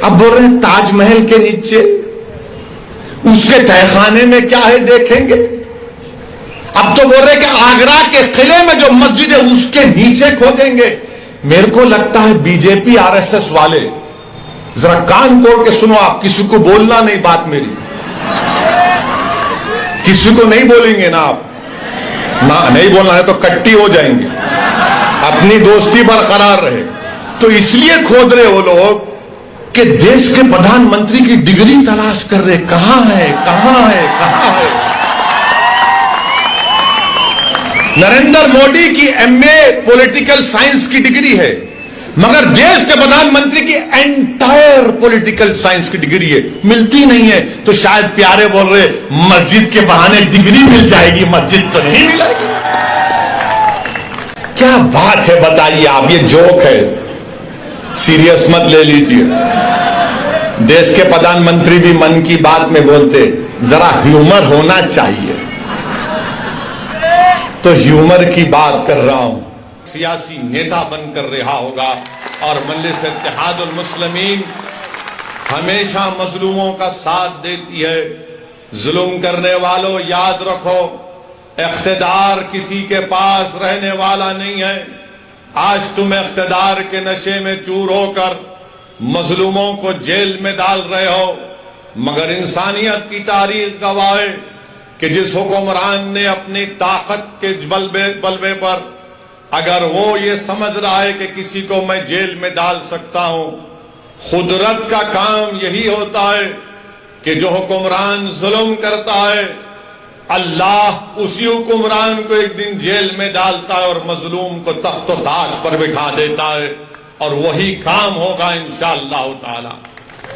अब बोल रहे हैं ताजमहल के नीचे, उसके तहखाने में क्या है देखेंगे। अब तो बोल रहे कि आगरा के किले में जो मस्जिद है उसके नीचे खोदेंगे। मेरे को लगता है बीजेपी आरएसएस वाले, जरा कान तोड़ के सुनो आप, किसी को बोलना नहीं बात मेरी, किसी को नहीं बोलेंगे ना आप, ना नहीं बोलना है तो कट्टी हो जाएंगे, अपनी दोस्ती बरकरार रहे। तो इसलिए खोद रहे वो लोग कि देश के प्रधानमंत्री की डिग्री तलाश कर रहे, कहां है कहां है कहां है। नरेंद्र मोदी की एमए पॉलिटिकल साइंस की डिग्री है, मगर देश के प्रधानमंत्री की एंटायर पॉलिटिकल साइंस की डिग्री है, मिलती नहीं है। तो शायद प्यारे बोल रहे मस्जिद के बहाने डिग्री मिल जाएगी, मस्जिद तो नहीं मिलेगी। क्या बात है बताइए आप, ये जोक है, सीरियस मत ले लीजिए। देश के प्रधानमंत्री भी मन की बात में बोलते, जरा ह्यूमर होना चाहिए, तो ह्यूमर की बात कर रहा हूं। सियासी नेता बनकर रहा होगा और मजलिस इत्तेहादुल मुस्लिमीन हमेशा मजलूमों का साथ देती है। जुल्म करने वालों याद रखो, इख्तिदार किसी के पास रहने वाला नहीं है। आज तुम इख्तिदार के नशे में चूर होकर मजलूमों को जेल में डाल रहे हो, मगर इंसानियत की तारीख गवाह है कि जिस हुक्मरान ने अपनी ताकत के बलबे पर अगर वो ये समझ रहा है कि किसी को मैं जेल में डाल सकता हूं, खुदरत का काम यही होता है कि जो हुक्मरान जुल्म करता है, अल्लाह उसी हुक्मरान को एक दिन जेल में डालता है और मजलूम को तख्तो ताज पर बिठा देता है, और वही काम होगा इंशाअल्लाह ताला।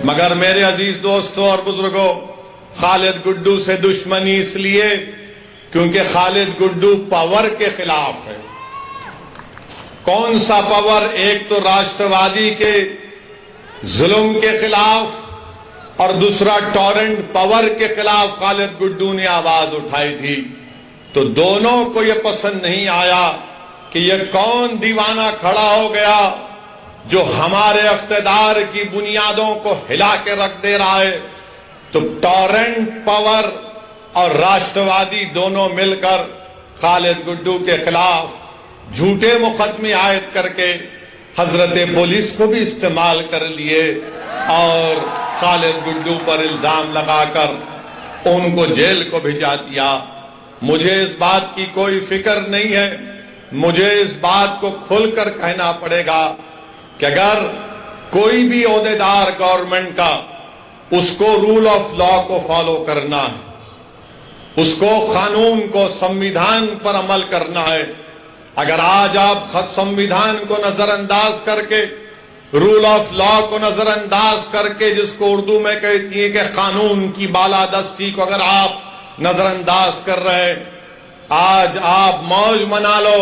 मगर मेरे अजीज दोस्तों और बुजुर्गों, खालिद गुड्डू से दुश्मनी इसलिए क्योंकि खालिद गुड्डू पावर के खिलाफ है। कौन सा पावर? एक तो राष्ट्रवादी के जुल्म के खिलाफ और दूसरा टॉरेंट पावर के खिलाफ खालिद गुड्डू ने आवाज उठाई थी। तो दोनों को यह पसंद नहीं आया कि यह कौन दीवाना खड़ा हो गया जो हमारे इख्तिदार की बुनियादों को हिला के रख दे रहा है। तो टॉरेंट पावर और राष्ट्रवादी दोनों मिलकर खालिद गुड्डू के खिलाफ झूठे मुकदमे आयद करके हजरत पुलिस को भी इस्तेमाल कर लिए और खालिद गुड्डू पर इल्जाम लगाकर उनको जेल को भिजा दिया। मुझे इस बात की कोई फिक्र नहीं है, मुझे इस बात को खुलकर कहना पड़ेगा कि अगर कोई भी ओहदेदार गवर्नमेंट का, उसको रूल ऑफ लॉ को फॉलो करना है, उसको कानून को, संविधान पर अमल करना है। अगर आज आप संविधान को नजरअंदाज करके, रूल ऑफ लॉ को नजरअंदाज करके, जिसको उर्दू में कहती है कि कानून की बालादस्ती को अगर आप नजरअंदाज कर रहे हैं, आज आप मौज मना लो,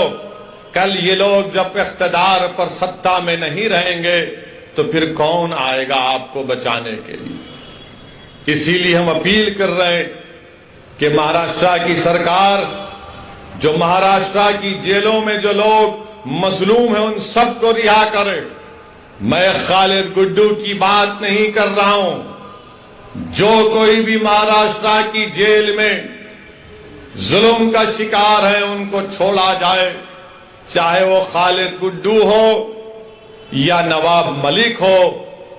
कल ये लोग जब इख्तिदार पर सत्ता में नहीं रहेंगे तो फिर कौन आएगा आपको बचाने के लिए। इसीलिए हम अपील कर रहे हैं कि महाराष्ट्र की सरकार, जो महाराष्ट्र की जेलों में जो लोग मजलूम हैं उन सबको रिहा करे। मैं खालिद गुड्डू की बात नहीं कर रहा हूं। जो कोई भी महाराष्ट्र की जेल में जुल्म का शिकार है उनको छोड़ा जाए, चाहे वो खालिद गुड्डू हो या नवाब मलिक हो,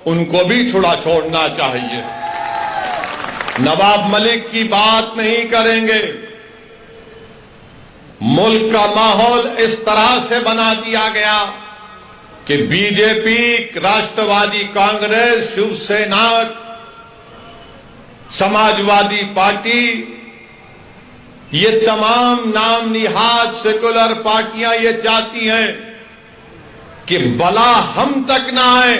उनको भी छोड़ना चाहिए। नवाब मलिक की बात नहीं करेंगे। मुल्क का माहौल इस तरह से बना दिया गया कि बीजेपी, राष्ट्रवादी कांग्रेस, शिवसेना, समाजवादी पार्टी, ये तमाम नाम निहाद सेकुलर पार्टियां ये चाहती हैं कि भला हम तक ना आए,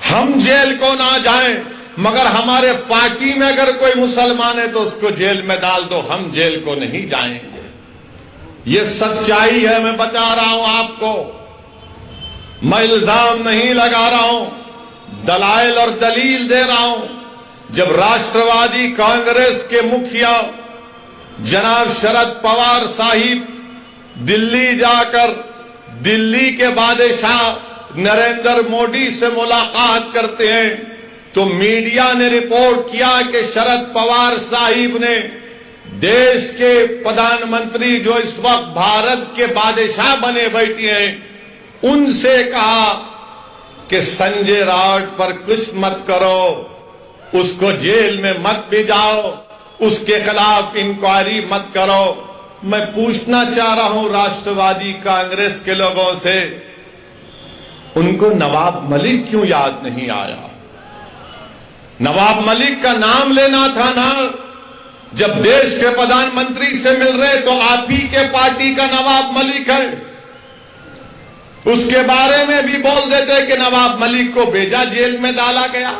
हम जेल को ना जाएं, मगर हमारे पार्टी में अगर कोई मुसलमान है तो उसको जेल में डाल दो, हम जेल को नहीं जाएंगे। ये सच्चाई है, मैं बता रहा हूं आपको, मैं इल्जाम नहीं लगा रहा हूं, दलाइल और दलील दे रहा हूं। जब राष्ट्रवादी कांग्रेस के मुखिया जनाब शरद पवार साहिब दिल्ली जाकर दिल्ली के बादशाह नरेंद्र मोदी से मुलाकात करते हैं तो मीडिया ने रिपोर्ट किया कि शरद पवार साहिब ने देश के प्रधानमंत्री जो इस वक्त भारत के बादशाह बने बैठे हैं उनसे कहा कि संजय राउत पर कुछ मत करो, उसको जेल में मत भिजाओ, उसके खिलाफ इंक्वायरी मत करो। मैं पूछना चाह रहा हूं राष्ट्रवादी कांग्रेस के लोगों से, उनको नवाब मलिक क्यों याद नहीं आया? नवाब मलिक का नाम लेना था ना। जब देश के प्रधानमंत्री से मिल रहे तो आप ही के पार्टी का नवाब मलिक है, उसके बारे में भी बोल देते कि नवाब मलिक को भेजा, जेल में डाला गया।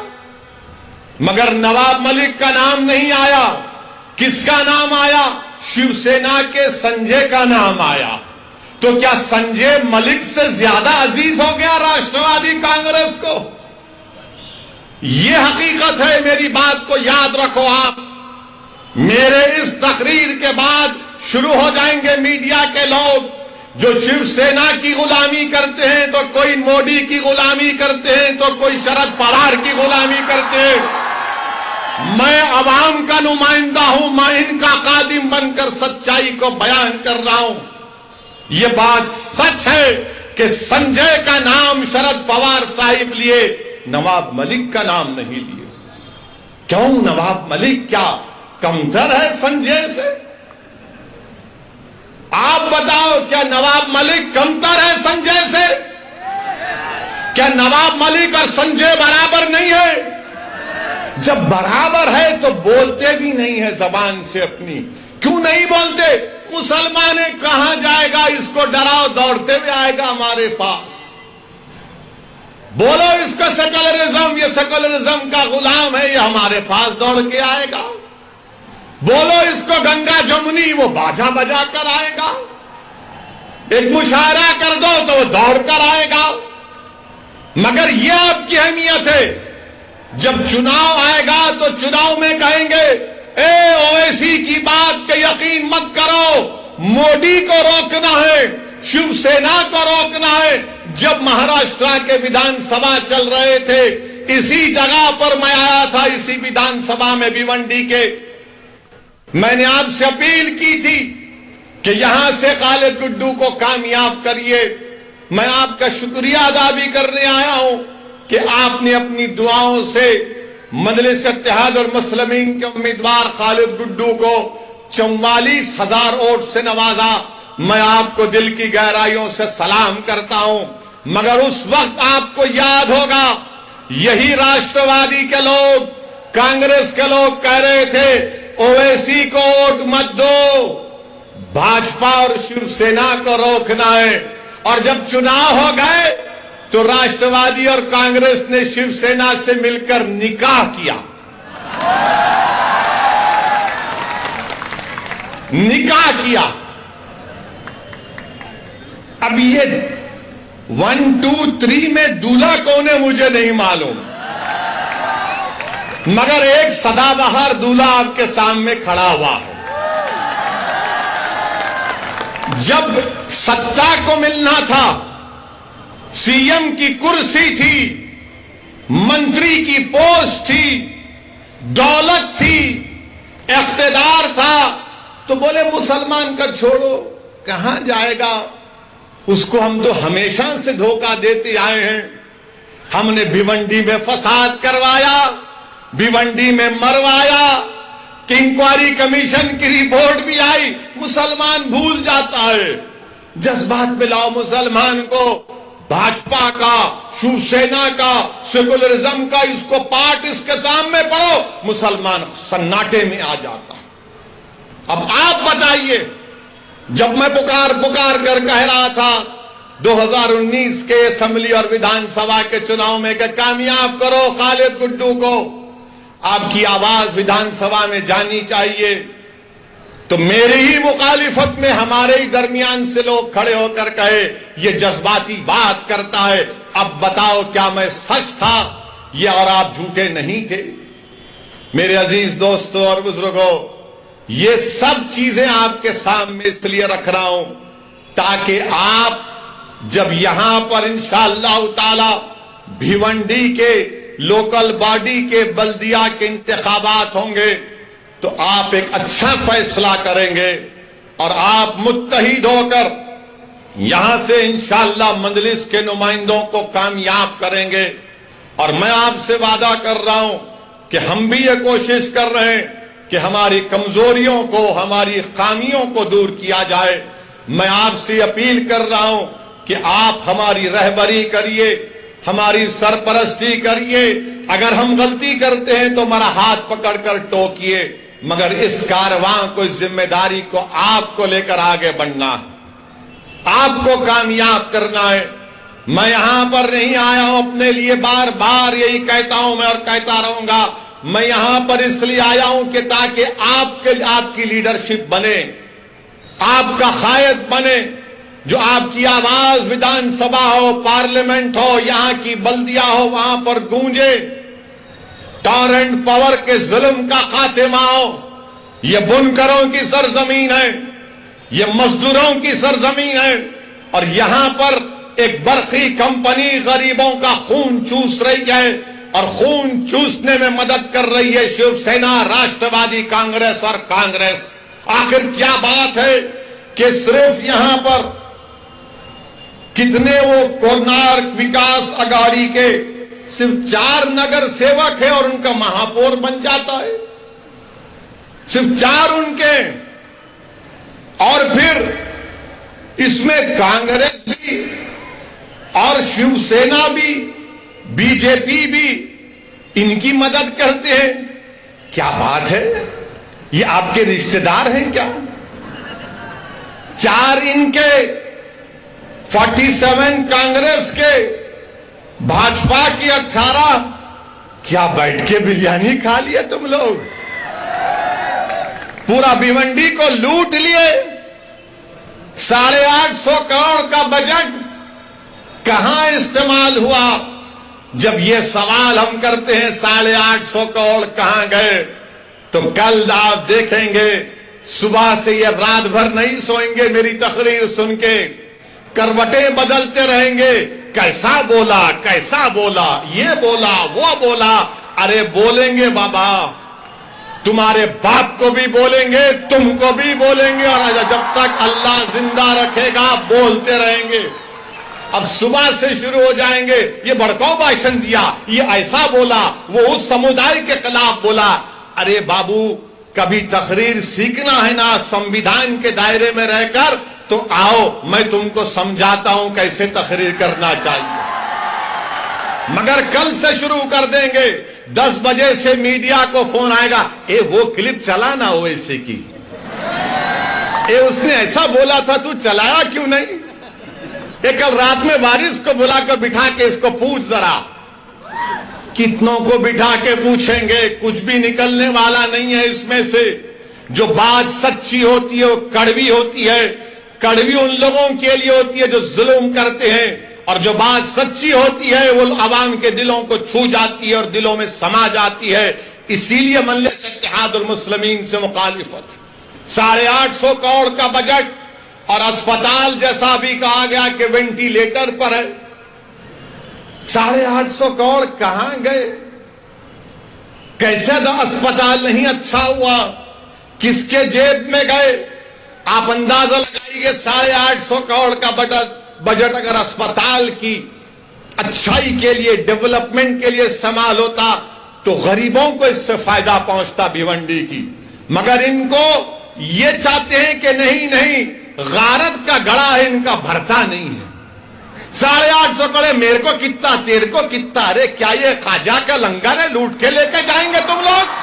मगर नवाब मलिक का नाम नहीं आया। किसका नाम आया? शिवसेना के संजय का नाम आया। तो क्या संजय मलिक से ज्यादा अजीज हो गया राष्ट्रवादी कांग्रेस को? यह हकीकत है। मेरी बात को याद रखो आप। मेरे इस तकरीर के बाद शुरू हो जाएंगे मीडिया के लोग जो शिवसेना की गुलामी करते हैं, तो कोई मोदी की गुलामी करते हैं, तो कोई शरद पवार की गुलामी करते हैं। मैं अवाम का नुमाइंदा हूं, मैं इनका कादिम बनकर सच्चाई को बयान कर रहा हूं। यह बात सच है कि संजय का नाम शरद पवार साहिब लिए, नवाब मलिक का नाम नहीं लिए। क्यों? नवाब मलिक क्या कमतर है संजय से? आप बताओ, क्या नवाब मलिक कमतर है संजय से? क्या नवाब मलिक और संजय बराबर नहीं है? जब बराबर है तो बोलते भी नहीं है जबान से अपनी। क्यों नहीं बोलते? मुसलमान है, कहां जाएगा, इसको डराओ दौड़ते हुए आएगा हमारे पास। बोलो इसको सेकुलरिज्म, ये सेकुलरिज्म का गुलाम है, ये हमारे पास दौड़ के आएगा। बोलो इसको गंगा जमुनी, वो बाजा बजा कर आएगा। एक मुशायरा कर दो तो वो दौड़ कर आएगा। मगर ये आपकी अहमियत है। जब चुनाव आएगा तो चुनाव में कहेंगे ए ओवैसी की बात के यकीन मत करो, मोदी को रोकना है, शिवसेना को रोकना है। जब महाराष्ट्र के विधानसभा चल रहे थे, इसी जगह पर मैं आया था, इसी विधानसभा में भिवंडी के। मैंने आपसे अपील की थी कि यहां से खालिद गुड्डू को कामयाब करिए। मैं आपका शुक्रिया अदा भी करने आया हूं कि आपने अपनी दुआओं से मजलिस इत्तेहाद और मुस्लिमीन के उम्मीदवार खालिद गुड्डू को 44,000 वोट से नवाजा। मैं आपको दिल की गहराइयों से सलाम करता हूं। मगर उस वक्त आपको याद होगा, यही राष्ट्रवादी के लोग, कांग्रेस के लोग कह रहे थे ओवैसी को वोट मत दो, भाजपा और शिवसेना को रोकना है। और जब चुनाव हो गए तो राष्ट्रवादी और कांग्रेस ने शिवसेना से मिलकर निकाह किया। निकाह किया। अब ये 1, 2, 3 में दूल्हा कौन है मुझे नहीं मालूम, मगर एक सदाबहार दूल्हा आपके सामने खड़ा हुआ है। जब सत्ता को मिलना था, सीएम की कुर्सी थी, मंत्री की पोस्ट थी, दौलत थी, इख्तिदार था, तो बोले मुसलमान का छोड़ो, कहां जाएगा, उसको हम तो हमेशा से धोखा देते आए हैं। हमने भिवंडी में फसाद करवाया, भिवंडी में मरवाया, कि इंक्वायरी कमीशन की रिपोर्ट भी आई। मुसलमान भूल जाता है। जज्बात में लाओ मुसलमान को, भाजपा का, शिवसेना का, सेकुलरिज्म का, इसको पाठ इसके सामने पढ़ो, मुसलमान सन्नाटे में आ जाता। अब आप बताइए, जब मैं पुकार कर कह रहा था 2019 के असेंबली और विधानसभा के चुनाव में कि कामयाब करो खालिद गुड्डू को, आपकी आवाज विधानसभा में जानी चाहिए, तो मेरी ही मुखालिफत में हमारे ही दरमियान से लोग खड़े होकर कहे ये जज्बाती बात करता है। अब बताओ क्या मैं सच था ये और आप झूठे नहीं थे? मेरे अजीज दोस्तों और बुजुर्गों, ये सब चीजें आपके सामने इसलिए रख रहा हूं ताकि आप जब यहां पर इंशाअल्लाह ताला भिवंडी के लोकल बॉडी के बल्दिया के इंतखाबात होंगे तो आप एक अच्छा फैसला करेंगे और आप मुत्तहिद होकर यहां से इंशाअल्लाह मजलिस के नुमाइंदों को कामयाब करेंगे। और मैं आपसे वादा कर रहा हूं कि हम भी ये कोशिश कर रहे हैं कि हमारी कमजोरियों को, हमारी खामियों को दूर किया जाए। मैं आपसे अपील कर रहा हूं कि आप हमारी रहबरी करिए, हमारी सरपरस्ती करिए। अगर हम गलती करते हैं तो हमारा हाथ पकड़कर टोकिए, मगर इस कारवां को, इस जिम्मेदारी को आपको लेकर आगे बढ़ना है, आपको कामयाब करना है। मैं यहां पर नहीं आया हूं अपने लिए, बार बार यही कहता हूं मैं और कहता रहूंगा। मैं यहां पर इसलिए आया हूं कि ताकि आपकी लीडरशिप बने, आपका कायद बने, जो आपकी आवाज विधानसभा हो, पार्लियामेंट हो, यहां की बल्दिया हो, वहां पर गूंजे। टॉरेंट पावर के जुल्म का खात्मा हो। यह बुनकरों की सरजमीन है, यह मजदूरों की सरजमीन है, और यहां पर एक बरखी कंपनी गरीबों का खून चूस रही है, और खून चूसने में मदद कर रही है शिवसेना, राष्ट्रवादी कांग्रेस और कांग्रेस। आखिर क्या बात है कि सिर्फ यहां पर कितने वो कोणार्क विकास अघाड़ी के सिर्फ 4 नगर सेवक है और उनका महापौर बन जाता है, सिर्फ 4 उनके। और फिर इसमें कांग्रेस भी और शिवसेना भी, बीजेपी भी इनकी मदद करते हैं। क्या बात है, ये आपके रिश्तेदार हैं क्या? 4 इनके, 47 कांग्रेस के, भाजपा की 18। क्या बैठ के बिरयानी खा लिए तुम लोग? पूरा भिवंडी को लूट लिए। 850 करोड़ का बजट कहां इस्तेमाल हुआ? जब ये सवाल हम करते हैं 850 करोड़ कहां गए, तो कल आप देखेंगे सुबह से ये रात भर नहीं सोएंगे मेरी तकरीर सुन के, करवटें बदलते रहेंगे। कैसा बोला, कैसा बोला, ये बोला, वो बोला। अरे बोलेंगे बाबा, तुम्हारे बाप को भी बोलेंगे, तुमको भी बोलेंगे, और जब तक अल्लाह जिंदा रखेगा बोलते रहेंगे। अब सुबह से शुरू हो जाएंगे, ये भड़काऊ भाषण दिया, ये ऐसा बोला, वो उस समुदाय के खिलाफ बोला। अरे बाबू, कभी तकरीर सीखना है ना संविधान के दायरे में रहकर, तो आओ मैं तुमको समझाता हूं कैसे तकरीर करना चाहिए। मगर कल से शुरू कर देंगे, 10 बजे से मीडिया को फोन आएगा, ए वो क्लिप चला ना ओवैसी की, ए उसने ऐसा बोला था, तू चलाया क्यों नहीं? कल रात में वारिस को बुलाकर बिठा के इसको पूछ जरा। कितनों को बिठा के पूछेंगे, कुछ भी निकलने वाला नहीं है इसमें से। जो बात सच्ची होती है वो कड़वी होती है। कड़वी उन लोगों के लिए होती है जो जुल्म करते हैं, और जो बात सच्ची होती है वो अवाम के दिलों को छू जाती है और दिलों में समा जाती है। इसीलिए मजलिस इत्तेहादुल मुस्लिमीन से मुखालिफत। 850 करोड़ का बजट, और अस्पताल जैसा भी कहा गया कि वेंटिलेटर पर है। 850 करोड़ कहां गए? कैसे अस्पताल नहीं अच्छा हुआ? किसके जेब में गए? आप अंदाजा लगाइए, 850 करोड़ का बजट अगर अस्पताल की अच्छाई के लिए, डेवलपमेंट के लिए इस्तेमाल होता तो गरीबों को इससे फायदा पहुंचता भिवंडी की। मगर इनको ये चाहते हैं कि नहीं नहीं, गारत का गड़ा है, इनका भरता नहीं है। 850 करोड़, मेरे को कितना, तेरे को कितना? अरे क्या ये खाजा का लंगर है, लूट के लेके जाएंगे तुम लोग?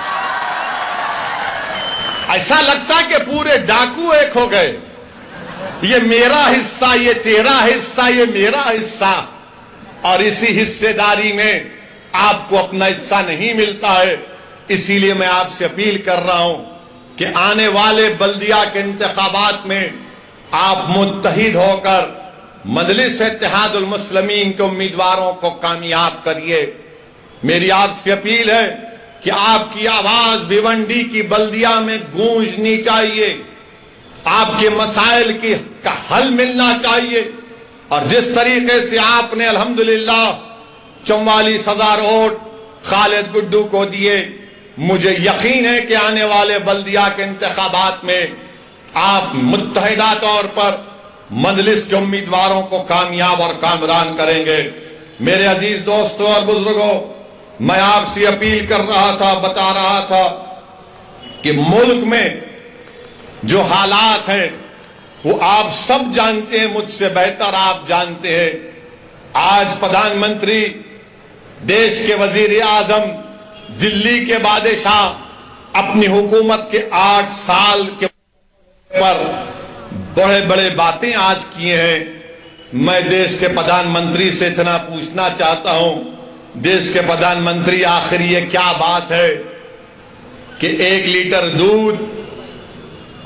ऐसा लगता कि पूरे डाकू एक हो गए। ये मेरा हिस्सा, ये तेरा हिस्सा, ये मेरा हिस्सा, और इसी हिस्सेदारी में आपको अपना हिस्सा नहीं मिलता है। इसीलिए मैं आपसे अपील कर रहा हूं कि आने वाले बल्दिया के इंतखाबात में आप मुत्तहिद होकर मजलिस इत्तेहादुल मुस्लिमीन के उम्मीदवारों को कामयाब करिए। मेरी आपसे अपील है कि आपकी आवाज भिवंडी की बल्दिया में गूंजनी चाहिए। आपके मसाइल का हल मिलना चाहिए। और जिस तरीके से आपने अल्हम्दुलिल्लाह 44,000 वोट खालिद गुड्डू को दिए, मुझे यकीन है कि आने वाले बल्दिया के इंतखाबात में आप मुत्तहिदा तौर पर मजलिस के उम्मीदवारों को कामयाब और कामरान करेंगे। मेरे अजीज दोस्तों और बुजुर्गों, मैं आपसे अपील कर रहा था, बता रहा था कि मुल्क में जो हालात हैं वो आप सब जानते हैं, मुझसे बेहतर आप जानते हैं। आज प्रधानमंत्री, देश के वजीर आजम, दिल्ली के बादशाह अपनी हुकूमत के 8 साल के पर बड़े बड़े बातें आज किए हैं। मैं देश के प्रधानमंत्री से इतना पूछना चाहता हूं, देश के प्रधानमंत्री, आखिर ये क्या बात है कि 1 लीटर दूध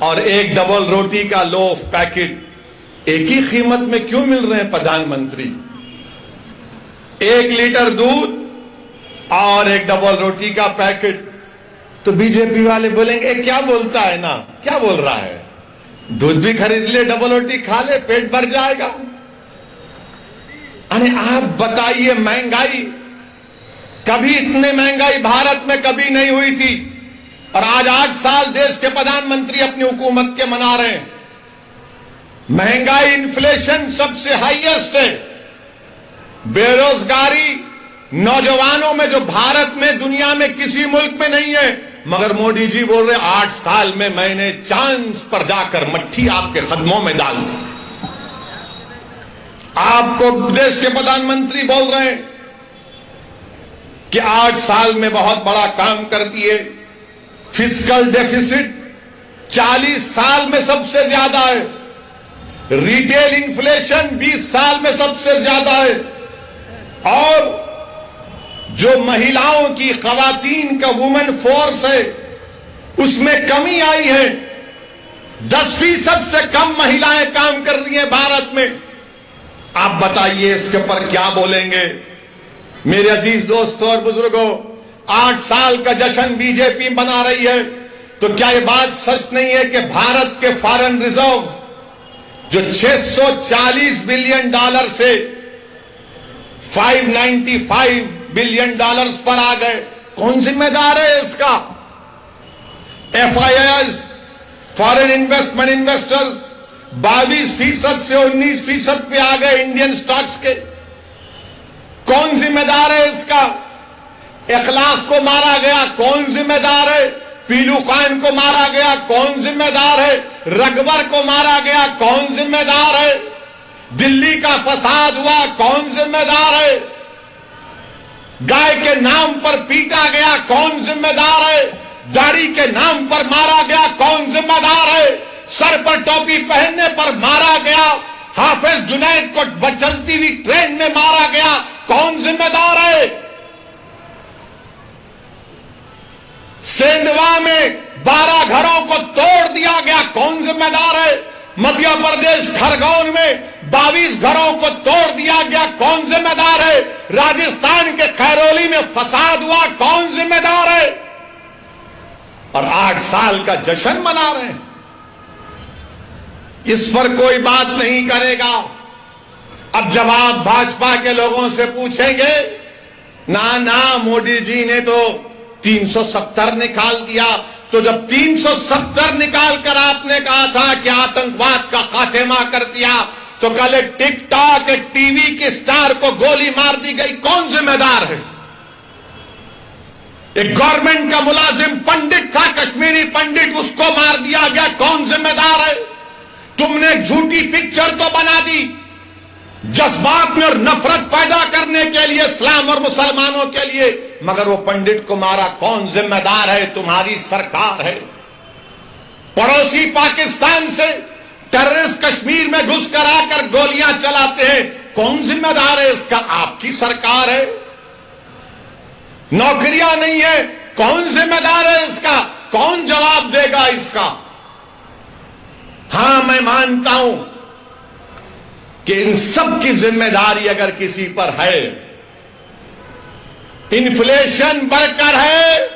और 1 डबल रोटी का लोफ पैकेट एक ही कीमत में क्यों मिल रहे हैं प्रधानमंत्री? 1 लीटर दूध और 1 डबल रोटी का पैकेट। तो बीजेपी वाले बोलेंगे क्या बोलता है ना, क्या बोल रहा है, दूध भी खरीद ले, डबल रोटी खा ले, पेट भर जाएगा। अरे आप बताइए, महंगाई, कभी इतने महंगाई भारत में कभी नहीं हुई थी और आज 8 साल देश के प्रधानमंत्री अपनी हुकूमत के मना रहे हैं। महंगाई, इन्फ्लेशन सबसे हाईएस्ट है। बेरोजगारी नौजवानों में जो भारत में, दुनिया में किसी मुल्क में नहीं है, मगर मोदी जी बोल रहे 8 साल में मैंने चांद पर जाकर मट्ठी आपके कदमों में डाल दी। आपको देश के प्रधानमंत्री बोल रहे हैं कि 8 साल में बहुत बड़ा काम कर दिए। फिस्कल डेफिसिट 40 साल में सबसे ज्यादा है। रिटेल इन्फ्लेशन 20 साल में सबसे ज्यादा है। और जो महिलाओं की, खवातीन का वुमेन फोर्स है, उसमें कमी आई है। 10% से कम महिलाएं काम कर रही हैं भारत में। आप बताइए इसके ऊपर क्या बोलेंगे? मेरे अजीज दोस्तों और बुजुर्गों, 8 साल का जश्न बीजेपी मना रही है, तो क्या यह बात सच नहीं है कि भारत के फॉरेन रिजर्व जो 640 बिलियन डॉलर से 595 बिलियन डॉलर्स पर आ गए? कौन जिम्मेदार है इसका? FIIs, फॉरेन इन्वेस्टमेंट इन्वेस्टर्स 22% से 19% पे आ गए इंडियन स्टॉक्स के। कौन जिम्मेदार है इसका? इखलाक को मारा गया, कौन जिम्मेदार है? पीलू खान को मारा गया, कौन जिम्मेदार है? रगबर को मारा गया, कौन जिम्मेदार है? दिल्ली का फसाद हुआ, कौन जिम्मेदार है? गाय के नाम पर पीटा गया, कौन जिम्मेदार है? दाढ़ी के नाम पर मारा गया, कौन जिम्मेदार है? सर पर टोपी पहनने पर मारा गया, हाफिज जुनैद को चलती हुई ट्रेन में मारा गया, कौन जिम्मेदार है? सेंधवा में 12 घरों को तोड़ दिया गया, कौन जिम्मेदार है? मध्य प्रदेश खरगोन में 22 घरों को तोड़ दिया गया, कौन जिम्मेदार है? राजस्थान के खैरोली में फसाद हुआ, कौन जिम्मेदार है? और 8 साल का जश्न मना रहे हैं, इस पर कोई बात नहीं करेगा। अब जब आप भाजपा के लोगों से पूछेंगे, ना ना मोदी जी ने तो 370 निकाल दिया, तो जब 370 निकाल कर आपने कहा था कि आतंकवाद का खात्मा कर दिया, तो कल एक टिकटॉक, एक टीवी के स्टार को गोली मार दी गई, कौन जिम्मेदार है? एक गवर्नमेंट का मुलाजिम पंडित था, कश्मीरी पंडित, उसको मार दिया गया, कौन जिम्मेदार है? तुमने एक झूठी पिक्चर तो बना दी जज्बात में और नफरत पैदा करने के लिए इस्लाम और मुसलमानों के लिए, मगर वो पंडित को मारा, कौन जिम्मेदार है? तुम्हारी सरकार है। पड़ोसी पाकिस्तान से टेररिस्ट कश्मीर में घुसकर आकर गोलियां चलाते हैं, कौन जिम्मेदार है इसका? आपकी सरकार है। नौकरियां नहीं है, कौन जिम्मेदार है इसका? कौन जवाब देगा इसका? हां, मैं मानता हूं कि इन सब की जिम्मेदारी अगर किसी पर है, इन्फ्लेशन बढ़कर है,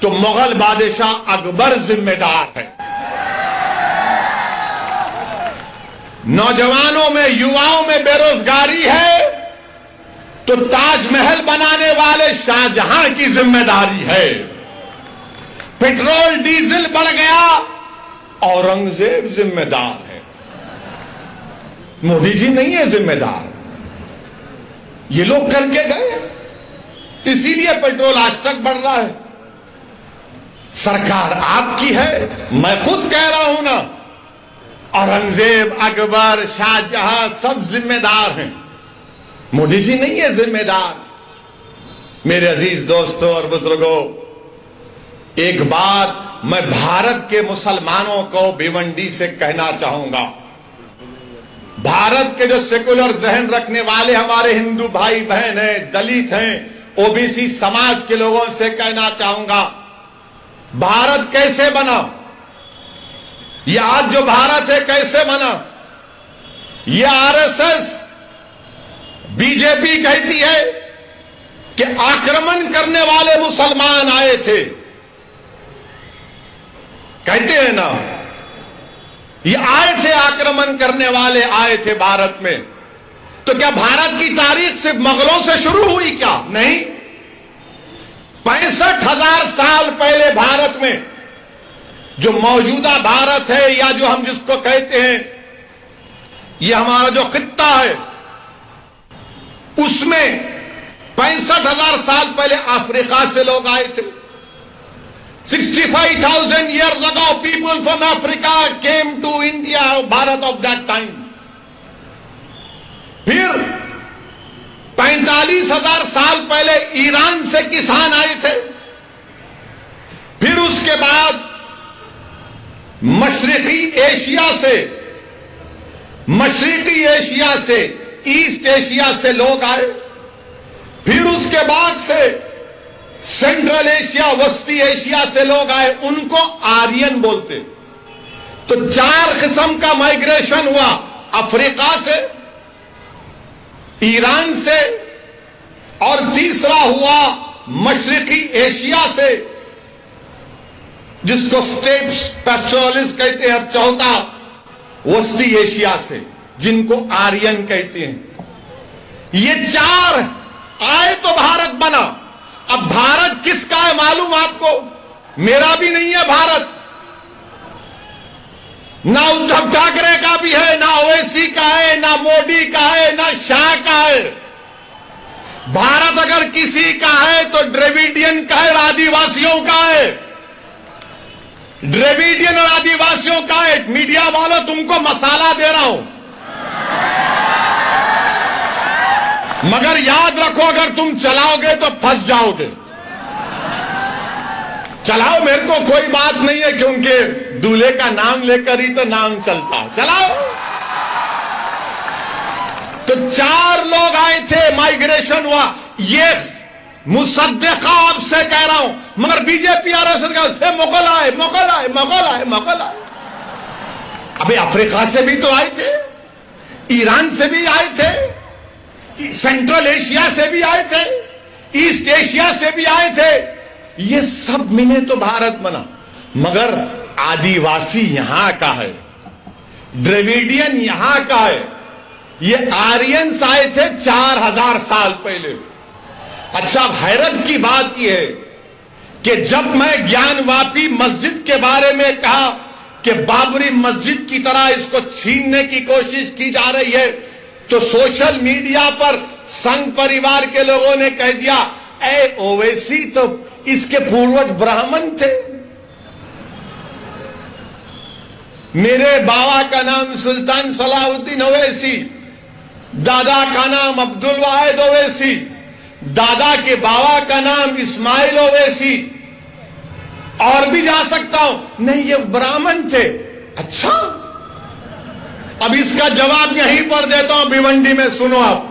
तो मुगल बादशाह अकबर जिम्मेदार है। नौजवानों में, युवाओं में बेरोजगारी है, तो ताजमहल बनाने वाले शाहजहां की जिम्मेदारी है। पेट्रोल डीजल बढ़ गया, औरंगजेब जिम्मेदार है, मोदी जी नहीं है जिम्मेदार। ये लोग करके गए, इसीलिए पेट्रोल आज तक बढ़ रहा है। सरकार आपकी है, मैं खुद कह रहा हूं ना, औरंगजेब, अकबर, शाहजहां सब जिम्मेदार हैं, मोदी जी नहीं है जिम्मेदार। मेरे अजीज दोस्तों और बुजुर्गों, एक बात मैं भारत के मुसलमानों को भिवंडी से कहना चाहूंगा। भारत के जो सेकुलर जहन रखने वाले हमारे हिंदू भाई बहन हैं, दलित हैं, ओबीसी समाज के लोगों से कहना चाहूंगा, भारत कैसे बना? ये आज जो भारत है कैसे बना? ये आरएसएस, बीजेपी कहती है कि आक्रमण करने वाले मुसलमान आए थे, कहते हैं ना, ये आए थे, आक्रमण करने वाले आए थे भारत में। तो क्या भारत की तारीख सिर्फ मुगलों से शुरू हुई क्या? नहीं, 65,000 साल पहले भारत में, जो मौजूदा भारत है या जो हम जिसको कहते हैं, ये हमारा जो खित्ता है, उसमें 65,000 साल पहले अफ्रीका से लोग आए थे। 65,000 years ago, people from Africa came to India, Bharat of that time. फिर 45,000 साल पहले ईरान से किसान आए थे। फिर उसके बाद मशरिकी एशिया से, ईस्ट एशिया से लोग आए। फिर उसके बाद से सेंट्रल एशिया, वस्ती एशिया से लोग आए, उनको आर्यन बोलते। तो 4 किस्म का माइग्रेशन हुआ, अफ्रीका से, ईरान से, और तीसरा हुआ मशरिकी एशिया से, जिसको स्टेप्स पैस्टोरलिस्ट कहते हैं, और चौथा वस्ती एशिया से, जिनको आर्यन कहते हैं। ये 4 आए तो भारत बना। अब भारत किसका है मालूम आपको? मेरा भी नहीं है भारत, ना उद्धव ठाकरे का भी है, ना ओवैसी का है, ना मोदी का है, ना शाह का है। भारत अगर किसी का है तो द्रविडियन का है, आदिवासियों का है। द्रविडियन और आदिवासियों का है। मीडिया वालों, तुमको मसाला दे रहा हूं, मगर याद रखो, अगर तुम चलाओगे तो फंस जाओगे। चलाओ, मेरे को कोई बात नहीं है, क्योंकि दूल्हे का नाम लेकर ही तो नाम चलता है। चलाओ। तो 4 लोग आए थे, माइग्रेशन हुआ। ये मुसद्दिका आपसे कह रहा हूं, मगर बीजेपी आरएसएस का मुगल आए, मुगल आए, मुगल आए, मुगल आए। अबे अफ्रीका से भी तो आए थे, ईरान से भी आए थे, सेंट्रल एशिया से भी आए थे, ईस्ट एशिया से भी आए थे। ये सब मिले तो भारत बना। मगर आदिवासी यहां का है, द्रविडियन यहां का है। ये आर्यंस आए थे 4,000 साल पहले। अच्छा, हैरत की बात यह है कि जब मैं ज्ञानवापी मस्जिद के बारे में कहा कि बाबरी मस्जिद की तरह इसको छीनने की कोशिश की जा रही है, तो सोशल मीडिया पर संघ परिवार के लोगों ने कह दिया, ए ओवैसी तो इसके पूर्वज ब्राह्मण थे। मेरे बाबा का नाम सुल्तान सलाहुद्दीन ओवैसी, दादा का नाम अब्दुल वाहिद ओवैसी, दादा के बाबा का नाम इस्माइल ओवैसी, और भी जा सकता हूं। नहीं, ये ब्राह्मण थे। अच्छा, अब इसका जवाब यहीं पर देता हूं भिवंडी में, सुनो आप।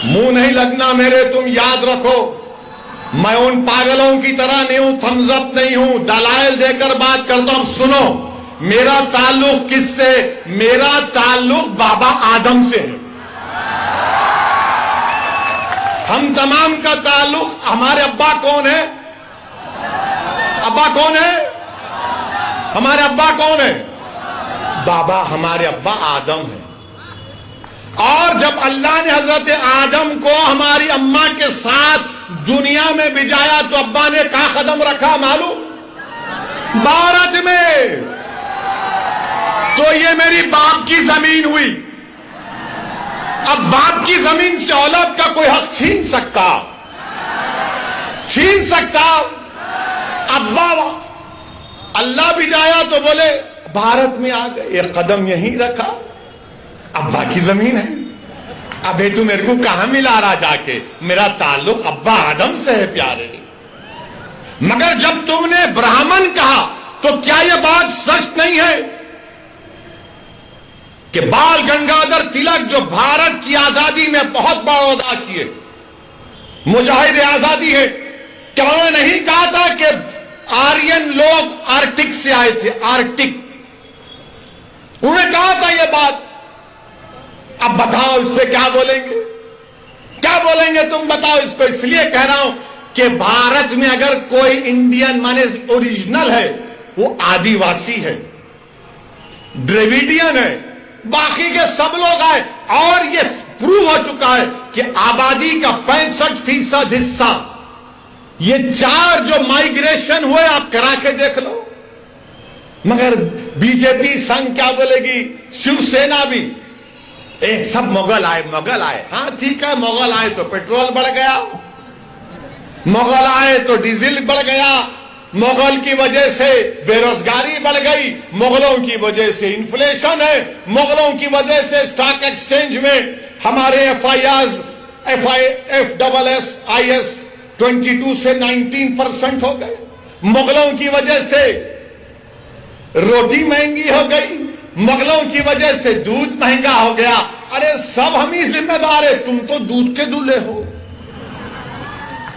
मुंह नहीं लगना मेरे, तुम याद रखो, मैं उन पागलों की तरह नहीं हूं, थम्स अप नहीं हूं, दलाइल देकर बात करता हूं। सुनो, मेरा ताल्लुक किससे? मेरा ताल्लुक बाबा आदम से है। हम तमाम का ताल्लुक, हमारे अब्बा कौन है? अब्बा कौन है? हमारे अब्बा कौन है? बाबा हमारे अब्बा आदम है। और जब अल्लाह ने हजरत आदम को हमारी अम्मा के साथ दुनिया में भिजाया तो अब्बा ने कहां कदम रखा मालूम? भारत में। तो ये मेरी बाप की जमीन हुई। अब बाप की जमीन से औलाद का कोई हक छीन सकता? छीन सकता? अब्बा अल्लाह भी जाया तो बोले भारत में आ गए, एक कदम यहीं रखा, अब्बा की जमीन है। अबे तू मेरे को कहां मिला रहा जाके? मेरा ताल्लुक अब्बा आदम से है प्यारे। मगर जब तुमने ब्राह्मण कहा तो क्या यह बात सच नहीं है कि बाल गंगाधर तिलक जो भारत की आजादी में बहुत बड़ा अदा किए, मुजाहिद आजादी है, क्या उन्होंने नहीं कहा था कि आर्यन लोग आर्कटिक से आए थे? आर्कटिक उन्होंने कहा था यह बात। अब बताओ इस पे क्या बोलेंगे? क्या बोलेंगे तुम बताओ इसको? इसलिए कह रहा हूं कि भारत में अगर कोई इंडियन माने ओरिजिनल है वो आदिवासी है, द्रविडियन है, बाकी के सब लोग आए। और ये प्रूव हो चुका है कि आबादी का 65% हिस्सा, ये 4 जो माइग्रेशन हुए आप करा के देख लो। मगर बीजेपी संघ क्या बोलेगी, शिवसेना भी, सब मुगल आए, मुगल आए। हाँ ठीक है, मुगल आए तो पेट्रोल बढ़ गया, मुगल आए तो डीजल बढ़ गया, मुगल की वजह से बेरोजगारी बढ़ गई, मुगलों की वजह से इन्फ्लेशन है, मुगलों की वजह से स्टॉक एक्सचेंज में हमारे FIS 22 से 19% हो गए, मुगलों की वजह से रोटी महंगी हो गई, मुगलों की वजह से दूध महंगा हो गया। अरे सब हम ही जिम्मेदार है, तुम तो दूध के दूल्हे हो।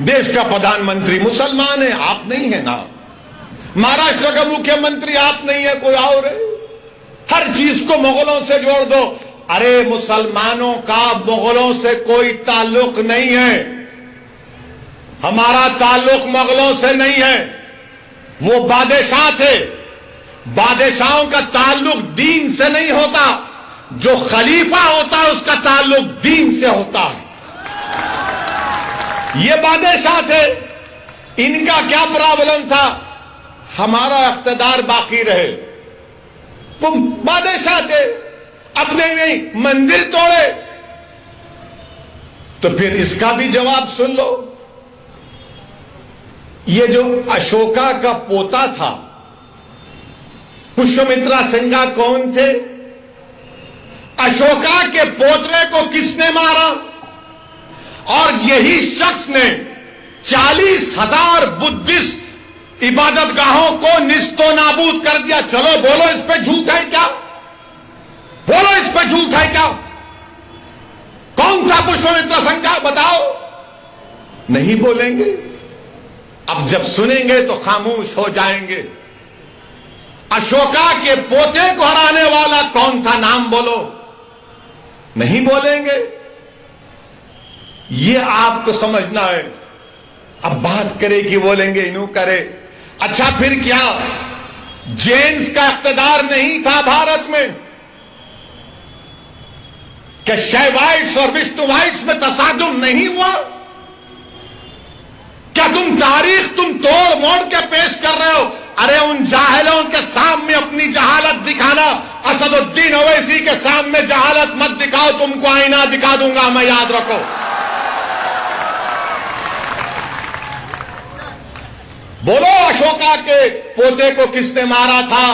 देश का प्रधानमंत्री मुसलमान है, आप नहीं है ना। महाराष्ट्र का मुख्यमंत्री आप नहीं है, कोई और है। हर चीज को मुगलों से जोड़ दो। अरे मुसलमानों का मुगलों से कोई ताल्लुक नहीं है, हमारा ताल्लुक मुगलों से नहीं है, वो बादशाह थे। बादशाहों का ताल्लुक दीन से नहीं होता, जो खलीफा होता है उसका ताल्लुक दीन से होता है। ये बादशाह थे, इनका क्या प्रॉब्लम था? हमारा इख्तिदार बाकी रहे। वो बादशाह थे, अपने नहीं मंदिर तोड़े। तो फिर इसका भी जवाब सुन लो। ये जो अशोका का पोता था पुष्यमित्रा सिंघा कौन थे? अशोका के पोतरे को किसने मारा? और यही शख्स ने 40,000 बुद्धिस्ट इबादतगाहों को निस्तो नाबूद कर दिया। चलो बोलो इस पे झूठ है क्या? बोलो इस पे झूठ है क्या? कौन था पुष्यमित्रा सिंघा? बताओ। नहीं बोलेंगे। अब जब सुनेंगे तो खामोश हो जाएंगे। अशोका के पोते को हराने वाला कौन था? नाम बोलो। नहीं बोलेंगे। ये आपको समझना है। अब बात करे कि बोलेंगे इनू करे। अच्छा फिर क्या जेन्स का इख्तिदार नहीं था भारत में? क्या शैवाइट्स और विष्णुवाइट्स में तसादुम नहीं हुआ? क्या तारीख तुम तोड़ मोड़ के पेश कर रहे हो? अरे उन जाहिलों के सामने अपनी जहालत दिखाना। असदुद्दीन ओवैसी के सामने जहालत मत दिखाओ, तुमको आईना दिखा दूंगा मैं, याद रखो। बोलो अशोका के पोते को किसने मारा था?